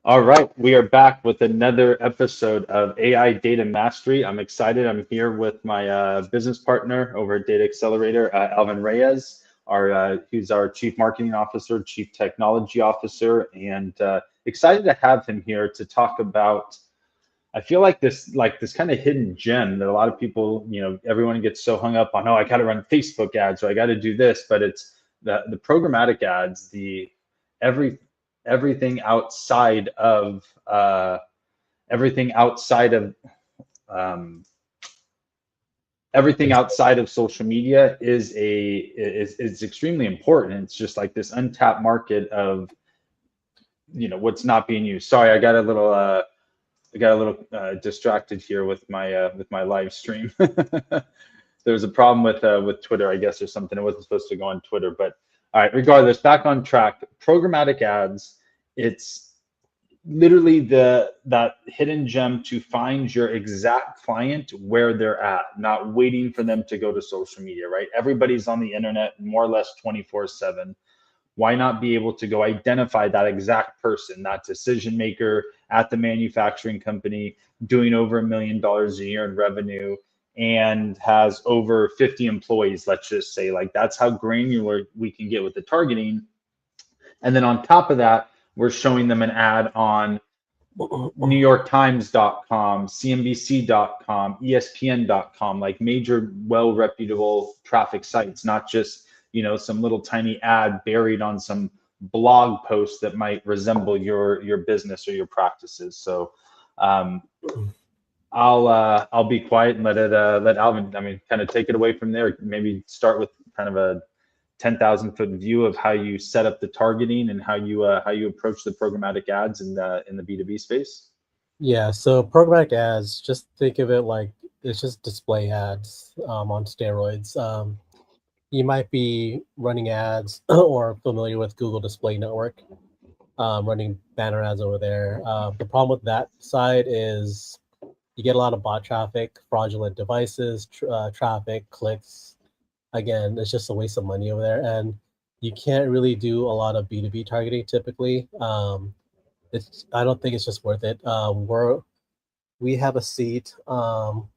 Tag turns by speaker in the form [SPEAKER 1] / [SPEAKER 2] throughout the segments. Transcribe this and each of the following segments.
[SPEAKER 1] All right, we are back with another episode of AI Data Mastery. I'm excited. I'm here with my business partner over at Data Accelerator, Alvin Reyes, who's our Chief Marketing Officer, Chief Technology Officer, and excited to have him here to talk about. I feel like this kind of hidden gem that a lot of people, everyone gets so hung up on. Oh, I got to run Facebook ads, or I got to do this, but it's the programmatic ads, the every everything outside of everything outside of um, everything outside of social media is extremely important. It's just like this untapped market of what's not being used. Sorry, I got a little distracted here with my live stream. There was a problem with Twitter, I guess, or something. It wasn't supposed to go on Twitter, but all right. Regardless, back on track. Programmatic ads. It's literally that hidden gem to find your exact client where they're at, not waiting for them to go to social media. Right? Everybody's on the internet more or less 24/7. Why not be able to go identify that exact person, that decision maker at the manufacturing company doing over $1 million a year in revenue and has over 50 employees, let's just say. Like, that's how granular we can get with the targeting. And then on top of that, we're showing them an ad on NewYorkTimes.com, CNBC.com, ESPN.com, like major, well-reputable traffic sites, not just some little tiny ad buried on some blog post that might resemble your business or your practices. So I'll be quiet and let Alvin, kind of take it away from there. Maybe start with kind of a 10,000-foot view of how you set up the targeting and how you approach the programmatic ads in the B2B space.
[SPEAKER 2] Yeah, so programmatic ads, just think of it like it's just display ads on steroids. You might be running ads or familiar with Google Display Network, running banner ads over there. The problem with that side is you get a lot of bot traffic, fraudulent devices, traffic, clicks. Again, it's just a waste of money over there, and you can't really do a lot of B2B targeting typically. I don't think it's just worth it. We have a seat on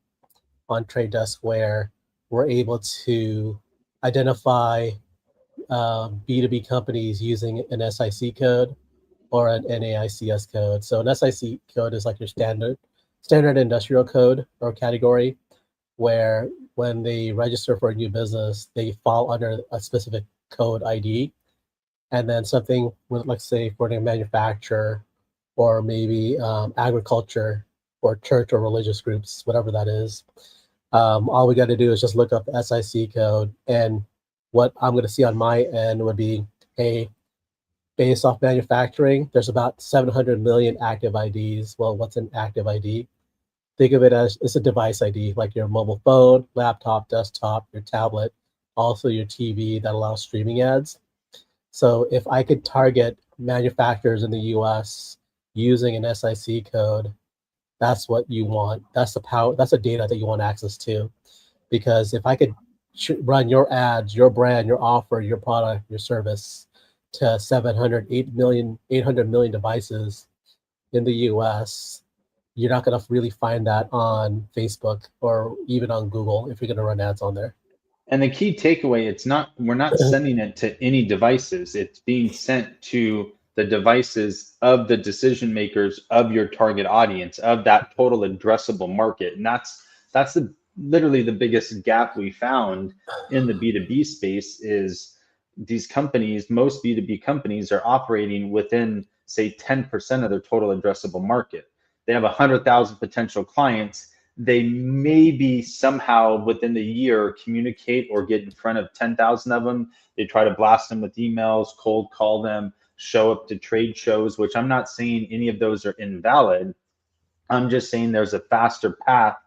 [SPEAKER 2] Trade Desk where we're able to identify B2B companies using an SIC code or an NAICS code. So an SIC code is like your standard industrial code or category, where when they register for a new business, they fall under a specific code ID. And then something with, let's say, for a manufacturer or maybe agriculture or church or religious groups, whatever that is. All we got to do is just look up the SIC code, and what I'm going to see on my end would be, hey, based off manufacturing, there's about 700 million active IDs. Well, what's an active ID? Think of it as it's a device ID, like your mobile phone, laptop, desktop, your tablet, also your TV that allows streaming ads. So if I could target manufacturers in the US using an SIC code, that's what you want. That's the power. That's the data that you want access to. Because if I could run your ads, your brand, your offer, your product, your service to 800 million devices in the US, you're not going to really find that on Facebook or even on Google if you're going to run ads on there.
[SPEAKER 1] And the key takeaway, we're not sending it to any devices. It's being sent to the devices of the decision makers of your target audience, of that total addressable market. And that's literally the biggest gap we found in the B2B space is these companies, most B2B companies are operating within, say, 10% of their total addressable market. They have 100,000 potential clients. They maybe somehow within the year communicate or get in front of 10,000 of them. They try to blast them with emails, cold call them, show up to trade shows, which I'm not saying any of those are invalid. I'm just saying there's a faster path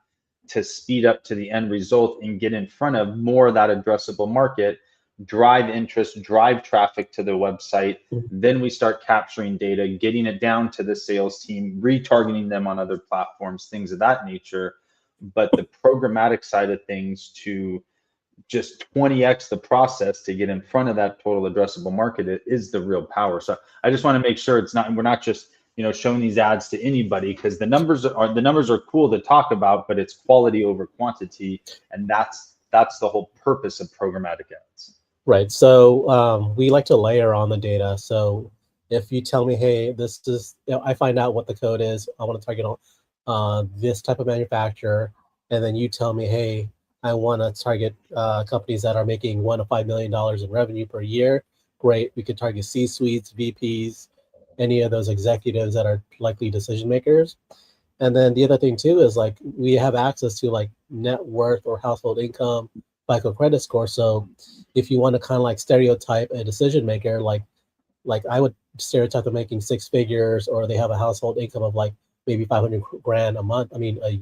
[SPEAKER 1] to speed up to the end result and get in front of more of that addressable market, drive interest, drive traffic to the website. Then we start capturing data, getting it down to the sales team, retargeting them on other platforms, things of that nature. But the programmatic side of things, to just 20x the process to get in front of that total addressable market is the real power. So I just want to make sure we're not just showing these ads to anybody, because the numbers are cool to talk about, but it's quality over quantity, and that's the whole purpose of programmatic ads.
[SPEAKER 2] Right. So we like to layer on the data. So if you tell me, hey, this is, I find out what the code is, I want to target on this type of manufacturer, and then you tell me, hey, I want to target companies that are making $1 to $5 million in revenue per year. Great. We could target C-suites, VPs, any of those executives that are likely decision makers. And then the other thing too is like we have access to like net worth or household income, FICO credit score. So if you want to kind of like stereotype a decision maker, like I would stereotype them making six figures, or they have a household income of like maybe 500 grand a month. I mean, a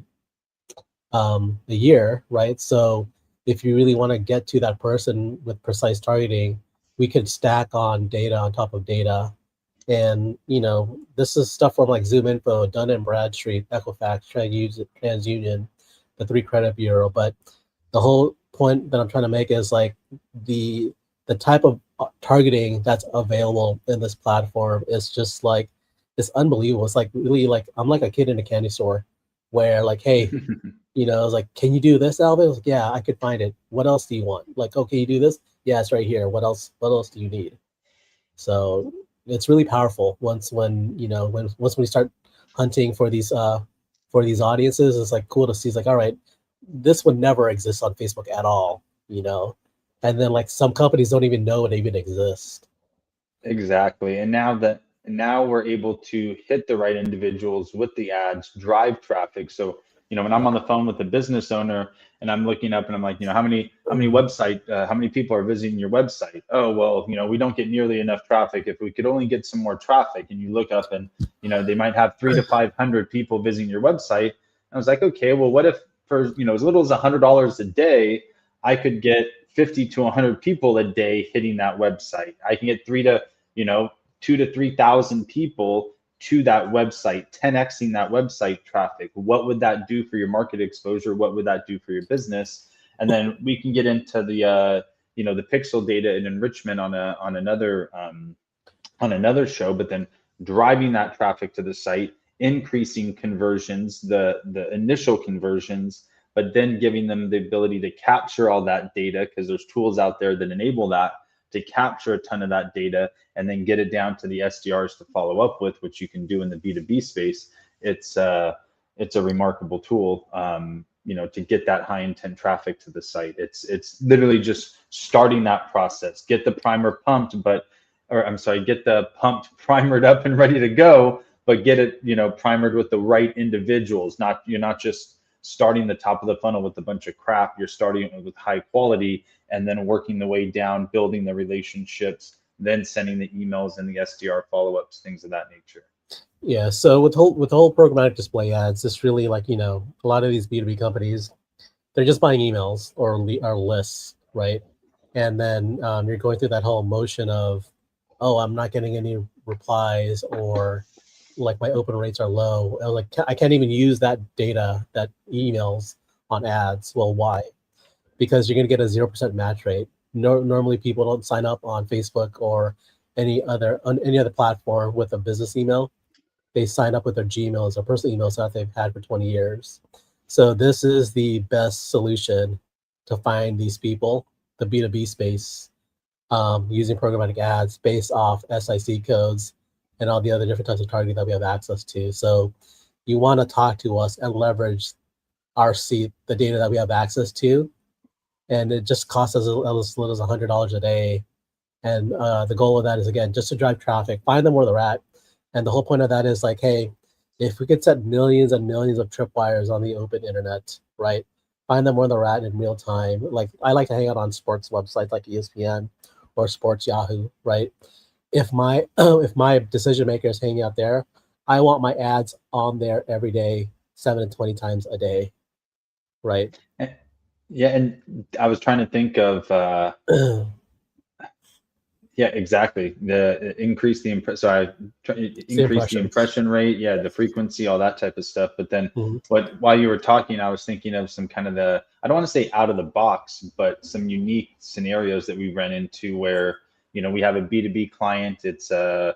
[SPEAKER 2] year, right? So if you really want to get to that person with precise targeting, we could stack on data on top of data. And this is stuff from like Zoom Info, Dun & Bradstreet, Equifax, TransUnion, the 3 Credit Bureau. But the whole point that I'm trying to make is like the type of targeting that's available in this platform is just like, it's unbelievable. It's like really like I'm like a kid in a candy store where like, hey, I was like, can you do this, Alvin? I was like, yeah, I could find it. What else do you want? Like, okay, you do this? Yeah, it's right here. What else do you need? So it's really powerful once when we start hunting for these audiences. It's like cool to see. It's like, all right, this would never exist on Facebook at all, and then like some companies don't even know it even exists.
[SPEAKER 1] Exactly. And now we're able to hit the right individuals with the ads, drive traffic. So, when I'm on the phone with a business owner and I'm looking up and I'm like, how many how many people are visiting your website? Oh, well, we don't get nearly enough traffic. If we could only get some more traffic, and you look up and, they might have 300 to 500 people visiting your website. I was like, okay, well, what if for, as little as $100 a day, I could get 50 to 100 people a day hitting that website. I can get 2 to 3,000 people to that website, 10xing that website traffic. What would that do for your market exposure? What would that do for your business? And then we can get into the the pixel data and enrichment on another show. But then driving that traffic to the site, increasing conversions, the initial conversions, but then giving them the ability to capture all that data, because there's tools out there that enable that, to capture a ton of that data and then get it down to the SDRs to follow up with, which you can do in the B2B space. It's a remarkable tool, to get that high intent traffic to the site. It's literally just starting that process. Get the primer pumped, get the pumped primered up and ready to go, but get it, primered with the right individuals. You're not just starting the top of the funnel with a bunch of crap. You're starting with high quality and then working the way down, building the relationships, then sending the emails and the SDR follow-ups, things of that nature.
[SPEAKER 2] Yeah. So with the whole programmatic display ads, it's really like, a lot of these B2B companies, they're just buying emails or lists, right? And then you're going through that whole motion of, oh, I'm not getting any replies, or like my open rates are low. Like I can't even use that data, that emails on ads. Well, why? Because you're going to get a 0% match rate. Normally people don't sign up on Facebook or any other platform with a business email. They sign up with their Gmails or personal emails that they've had for 20 years. So this is the best solution to find these people, the B2B space, using programmatic ads based off SIC codes and all the other different types of targeting that we have access to. So you want to talk to us and leverage the data that we have access to. And it just costs us as little as $100 a day. And the goal of that is, again, just to drive traffic, find them where they're at. And the whole point of that is like, hey, if we could set millions and millions of tripwires on the open internet, right? Find them where they're at in real time. Like I like to hang out on sports websites like ESPN or Sports Yahoo, right? If my decision maker is hanging out there, I want my ads on there every day, 7 to 20 times a day, right?
[SPEAKER 1] Yeah, and I was trying to think of Yeah, exactly. Increase the increase the impression rate. Yeah, the frequency, all that type of stuff. But then, while you were talking, I was thinking of some kind of I don't want to say out of the box, but some unique scenarios that we ran into where we have a B2B client. It's I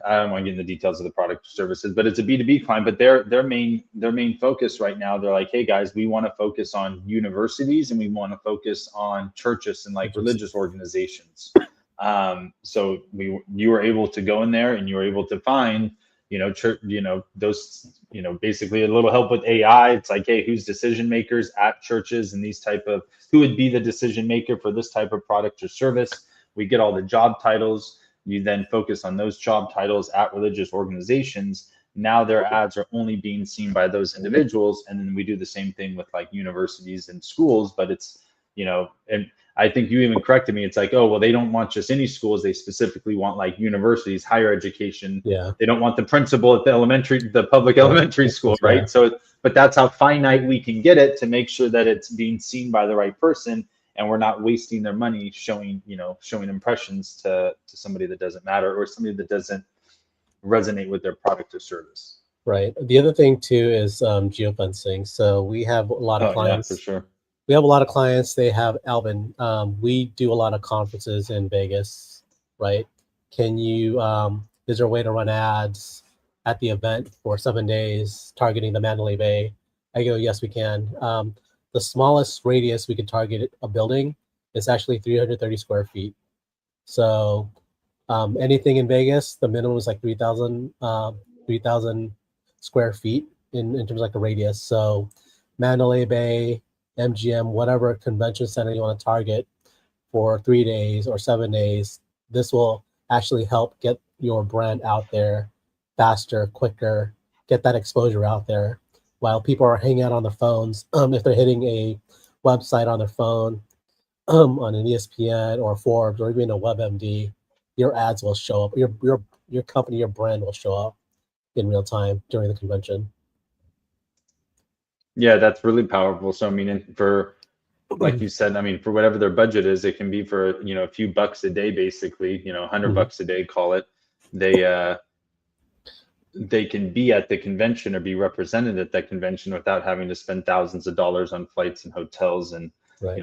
[SPEAKER 1] don't want to get into the details of the product or services, but it's a B2B client. But their main focus right now, they're like, hey guys, we want to focus on universities and we want to focus on churches and like religious organizations. So you were able to go in there and you were able to find, church, those, basically a little help with AI. It's like, hey, who's decision makers at churches and these type of, who would be the decision maker for this type of product or service? We get all the job titles. You then focus on those job titles at religious organizations. Now their ads are only being seen by those individuals. And then we do the same thing with like universities and schools, but it's, and I think you even corrected me. It's like, oh, well, they don't want just any schools. They specifically want like universities, higher education.
[SPEAKER 2] Yeah.
[SPEAKER 1] They don't want the principal at the public elementary school, right? Yeah. So, but that's how finite we can get it to make sure that it's being seen by the right person, and we're not wasting their money showing impressions to somebody that doesn't matter or somebody that doesn't resonate with their product or service.
[SPEAKER 2] Right. The other thing too is geofencing. So we have a lot of clients.
[SPEAKER 1] Yeah, for sure.
[SPEAKER 2] We have a lot of clients. They have Alvin. We do a lot of conferences in Vegas, right? Can you? Is there a way to run ads at the event for 7 days targeting the Mandalay Bay? I go, yes, we can. The smallest radius we could target a building is actually 330 square feet. So anything in Vegas, the minimum is like 3,000 square feet in terms of like a radius. So Mandalay Bay, MGM, whatever convention center you want to target for 3 days or 7 days, this will actually help get your brand out there faster, quicker, get that exposure out there while people are hanging out on their phones. If they're hitting a website on their phone, on an ESPN or Forbes or even a WebMD, your ads will show up. Your company, your brand will show up in real time during the convention.
[SPEAKER 1] Yeah, that's really powerful. So I mean, for like you said, I mean, for whatever their budget is, it can be for a few bucks a day, basically, $100 a day, call it. They can be at the convention or be represented at that convention without having to spend thousands of dollars on flights and hotels and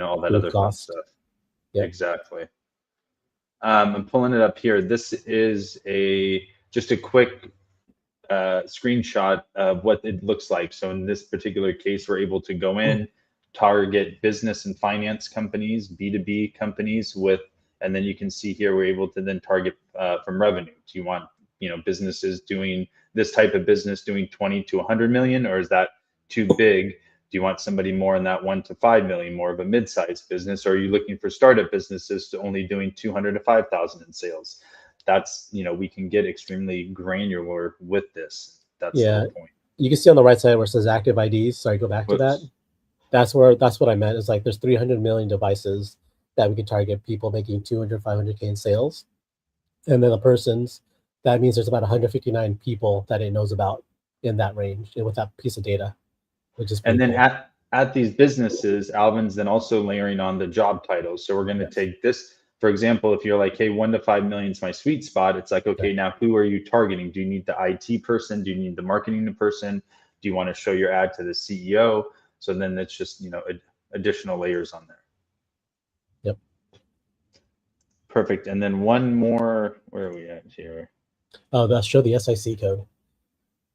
[SPEAKER 1] all that other fun stuff. Yeah, exactly. I'm pulling it up here. This is just a quick screenshot of what it looks like. So in this particular case, we're able to go in, target business and finance companies, B2B companies and then you can see here, we're able to then target from revenue. Do you want, businesses doing this type of business doing 20 to 100 million, or is that too big? Do you want somebody more in that 1 to 5 million, more of a mid-sized business? Or are you looking for startup businesses to only doing 200 to 5,000 in sales? That's, we can get extremely granular with this. That's the point.
[SPEAKER 2] You can see on the right side where it says active IDs. Sorry, go back to that. That's what I meant. It's like there's 300 million devices that we can target people making 200, 500K in sales. And then the persons, that means there's about 159 people that it knows about in that range with that piece of data, which is
[SPEAKER 1] and then
[SPEAKER 2] cool.
[SPEAKER 1] At these businesses, Alvin's then also layering on the job titles. So we're going to take this, for example, if you're like, hey, 1 to 5 million is my sweet spot. It's like, okay, now who are you targeting? Do you need the IT person? Do you need the marketing person? Do you want to show your ad to the CEO? So then it's just, additional layers on there.
[SPEAKER 2] Yep.
[SPEAKER 1] Perfect. And then one more, where are we at here?
[SPEAKER 2] Oh, that's show the SIC code.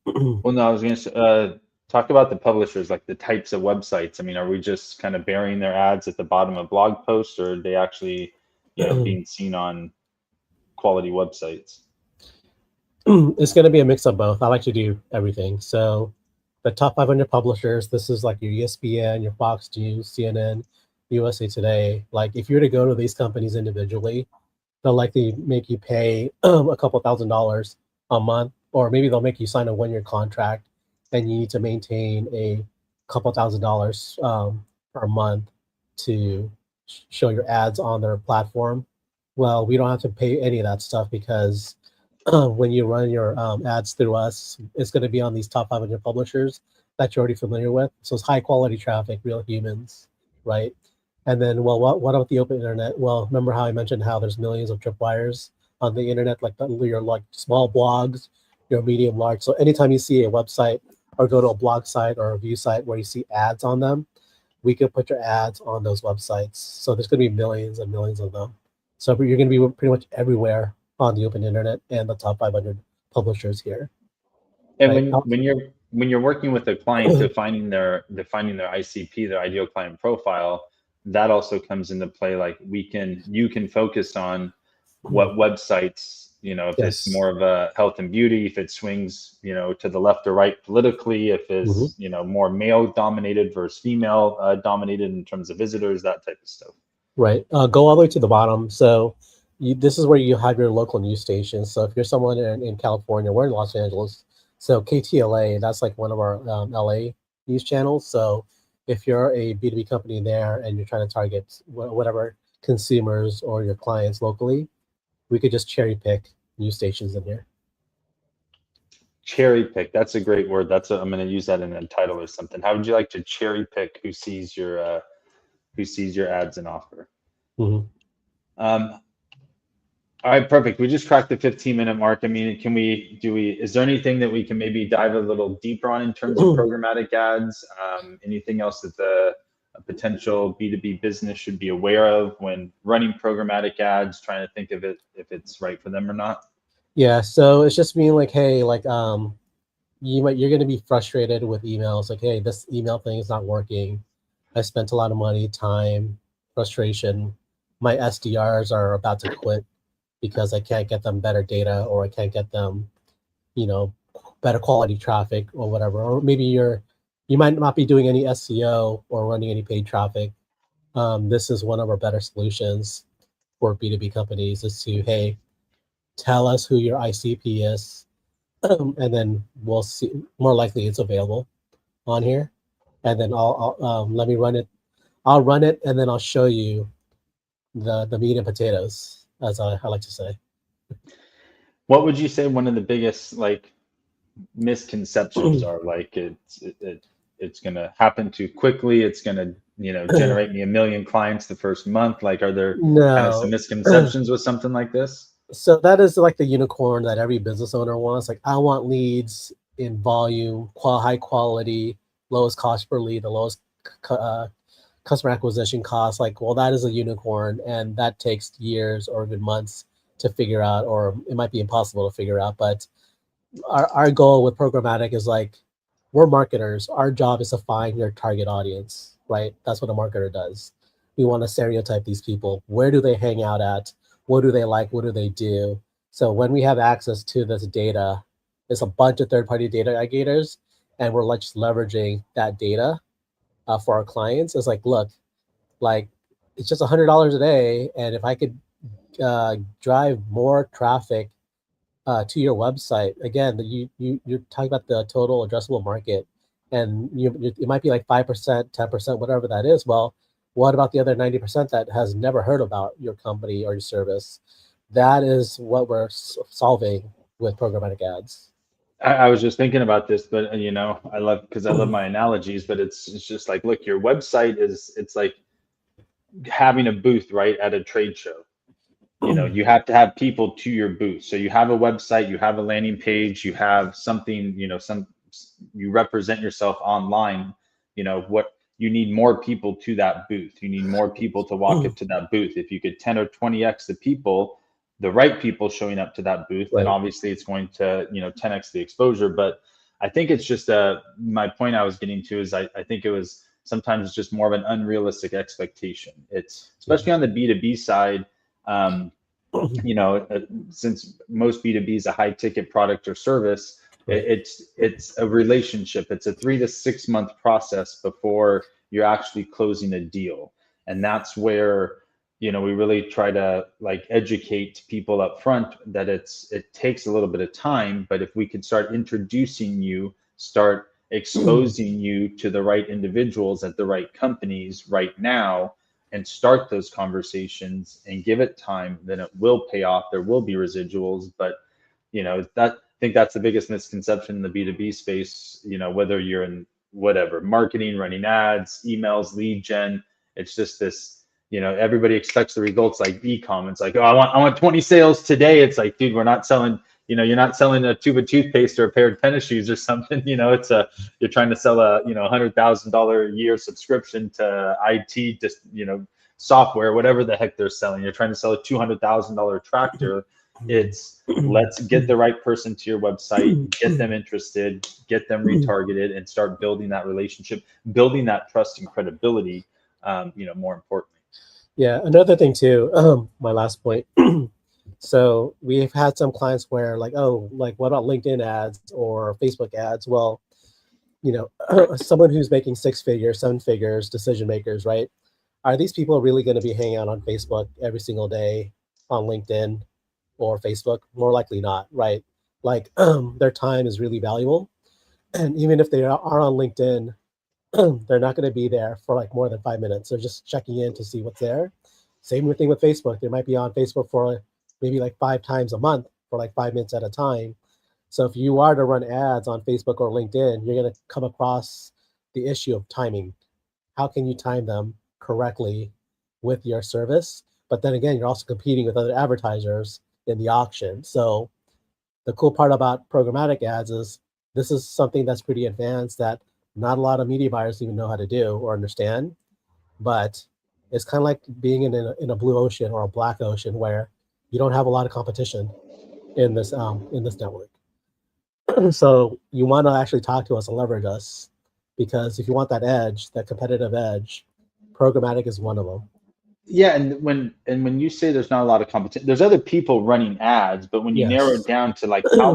[SPEAKER 1] Well, no, I was going to talk about the publishers, like the types of websites. I mean, are we just kind of burying their ads at the bottom of blog posts, or are they actually, being seen on quality websites?
[SPEAKER 2] It's going to be a mix of both. I like to do everything. So the top 500 publishers, this is like your ESPN, your Fox News, CNN, USA Today. Like if you were to go to these companies individually, they'll likely make you pay a couple $1,000s a month, or maybe they'll make you sign a 1-year contract and you need to maintain a couple $1,000s per month to show your ads on their platform. Well, we don't have to pay any of that stuff because when you run your ads through us, it's going to be on these top 500 publishers that you're already familiar with. So it's high quality traffic, real humans, right? And then, well, what about the open internet? Well, remember how I mentioned how there's millions of tripwires on the internet, like your like small blogs, your medium, large. So anytime you see a website or go to a blog site or a review site where you see ads on them, we could put your ads on those websites. So there's going to be millions and millions of them. So you're going to be pretty much everywhere on the open internet and the top 500 publishers here,
[SPEAKER 1] And
[SPEAKER 2] right?
[SPEAKER 1] when you're working with a client defining their ICP, their ideal client profile, that also comes into play. Like you can focus on what websites, if it's
[SPEAKER 2] Yes.
[SPEAKER 1] more of a health and beauty, if it swings, to the left or right politically, if
[SPEAKER 2] Hmm.
[SPEAKER 1] it's, more male dominated versus female dominated in terms of visitors, that type of stuff.
[SPEAKER 2] Right. Go all the way to the bottom. So this is where you have your local news stations. So if you're someone in California, we're in Los Angeles. So KTLA, that's like one of our LA news channels. So if you're a B2B company there and you're trying to target whatever consumers or your clients locally, we could just cherry pick news stations in here.
[SPEAKER 1] Cherry pick. That's a great word. I'm going to use that in a title or something. How would you like to cherry pick who sees your ads and offer?
[SPEAKER 2] Hmm.
[SPEAKER 1] Um, all right, perfect. We just cracked the 15-minute mark. I mean, is there anything that we can maybe dive a little deeper on in terms of programmatic ads? Anything else that a potential B2B business should be aware of when running programmatic ads, trying to think of it if it's right for them or not?
[SPEAKER 2] Yeah. So it's just being like, hey, like you're going to be frustrated with emails like, hey, this email thing is not working. I spent a lot of money, time, frustration. My SDRs are about to quit because I can't get them better data, or I can't get them, you know, better quality traffic or whatever. Or maybe you might not be doing any SEO or running any paid traffic. This is one of our better solutions for B2B companies is to, hey, tell us who your ICP is, and then we'll see. More likely it's available on here, and then let me run it. I'll run it, and then I'll show you the meat and potatoes, as I like to say.
[SPEAKER 1] What would you say one of the biggest like misconceptions are? Like it's going to happen too quickly. It's going to, generate me a million clients the first month. Like, are there kind of some
[SPEAKER 2] No.
[SPEAKER 1] misconceptions with something like this?
[SPEAKER 2] So that is like the unicorn that every business owner wants. Like, I want leads in volume, high quality, lowest cost per lead, the lowest customer acquisition cost. Like, well, that is a unicorn, and that takes years or even months to figure out, or it might be impossible to figure out. But our goal with programmatic is like, we're marketers. Our job is to find your target audience, right? That's what a marketer does. We want to stereotype these people. Where do they hang out at? What do they like? What do they do? So when we have access to this data, it's a bunch of third-party data aggregators, and we're like just leveraging that data for our clients. It's like, look, like it's just $100 a day, and if I could drive more traffic to your website, again, you're talking about the total addressable market, and it might be like 5%, 10%, whatever that is. Well, what about the other 90% that has never heard about your company or your service? That is what we're solving with programmatic ads.
[SPEAKER 1] I was just thinking about this, but because I love my analogies, but it's just like, look, your website it's like having a booth, right, at a trade show. You have to have people to your booth. So you have a website, you have a landing page, you have something, you represent yourself online. What you need more people to that booth. You need more people to walk up to that booth. If you get 10 or 20x the people, the right people showing up to that booth, then
[SPEAKER 2] Right.
[SPEAKER 1] obviously it's going to, 10x the exposure. But I think it's just my point I was getting to is I think it was sometimes it's just more of an unrealistic expectation. It's
[SPEAKER 2] Yeah.
[SPEAKER 1] especially on the B2B side. Um, since most B2B is a high ticket product or service,
[SPEAKER 2] Right.
[SPEAKER 1] it's a relationship. It's a 3 to 6 month process before you're actually closing a deal. And that's where, we really try to like educate people up front that it takes a little bit of time, but if we could start introducing you, start exposing you to the right individuals at the right companies right now, and start those conversations and give it time, then it will pay off. There will be residuals, but that I think that's the biggest misconception in the B2B space. Whether you're in whatever marketing, running ads, emails, lead gen, It's just this, everybody expects the results like e-com. It's like, oh, I want 20 sales today. It's like, dude, we're not selling, you're not selling a tube of toothpaste or a pair of tennis shoes or something. You're trying to sell a, $100,000 a year subscription to IT, just, software, whatever the heck they're selling. You're trying to sell a $200,000 tractor. It's let's get the right person to your website, get them interested, get them retargeted, and start building that relationship, building that trust and credibility. More importantly.
[SPEAKER 2] Yeah, another thing too. My last point. So we've had some clients where like, oh, like what about LinkedIn ads or Facebook ads? Well, someone who's making 6 figures, 7 figures, decision makers, right? Are these people really going to be hanging out on Facebook every single day, on LinkedIn or Facebook? More likely not, right? Like their time is really valuable. And even if they are on LinkedIn, they're not going to be there for like more than 5 minutes. They're just checking in to see what's there. Same thing with Facebook. They might be on Facebook for maybe like 5 times a month for like 5 minutes at a time. So if you are to run ads on Facebook or LinkedIn, you're going to come across the issue of timing. How can you time them correctly with your service? But then again, you're also competing with other advertisers in the auction. So the cool part about programmatic ads is this is something that's pretty advanced that not a lot of media buyers even know how to do or understand. But it's kind of like being in a blue ocean or a black ocean where you don't have a lot of competition in this network. So you want to actually talk to us and leverage us, because if you want that edge, that competitive edge, programmatic is one of them.
[SPEAKER 1] Yeah, and when you say there's not a lot of competition, there's other people running ads, but when you narrow it down to like how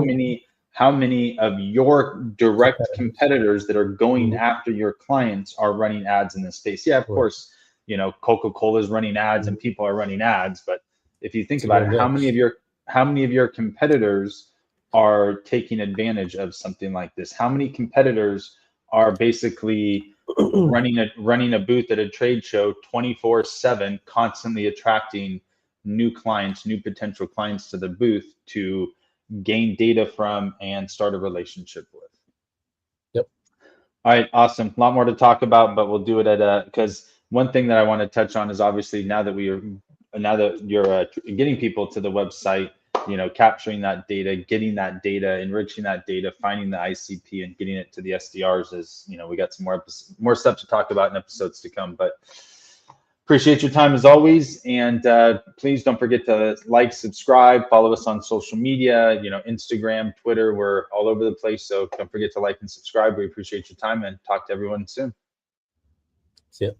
[SPEAKER 1] many of your direct competitors that are going after your clients are running ads in this space? Yeah, of course, Coca-Cola is running ads and people are running ads, but if you think about it, how many of your competitors are taking advantage of something like this? How many competitors are basically running a booth at a trade show 24/7, constantly attracting new clients, new potential clients to the booth to gain data from and start a relationship with?
[SPEAKER 2] Yep.
[SPEAKER 1] All right, awesome. A lot more to talk about, but we'll do it because one thing that I want to touch on is obviously now that you're getting people to the website, capturing that data, getting that data, enriching that data, finding the ICP and getting it to the SDRs is, we got some more stuff to talk about in episodes to come, but appreciate your time as always. And please don't forget to like, subscribe, follow us on social media, Instagram, Twitter, we're all over the place. So don't forget to like and subscribe. We appreciate your time and talk to everyone soon.
[SPEAKER 2] See ya.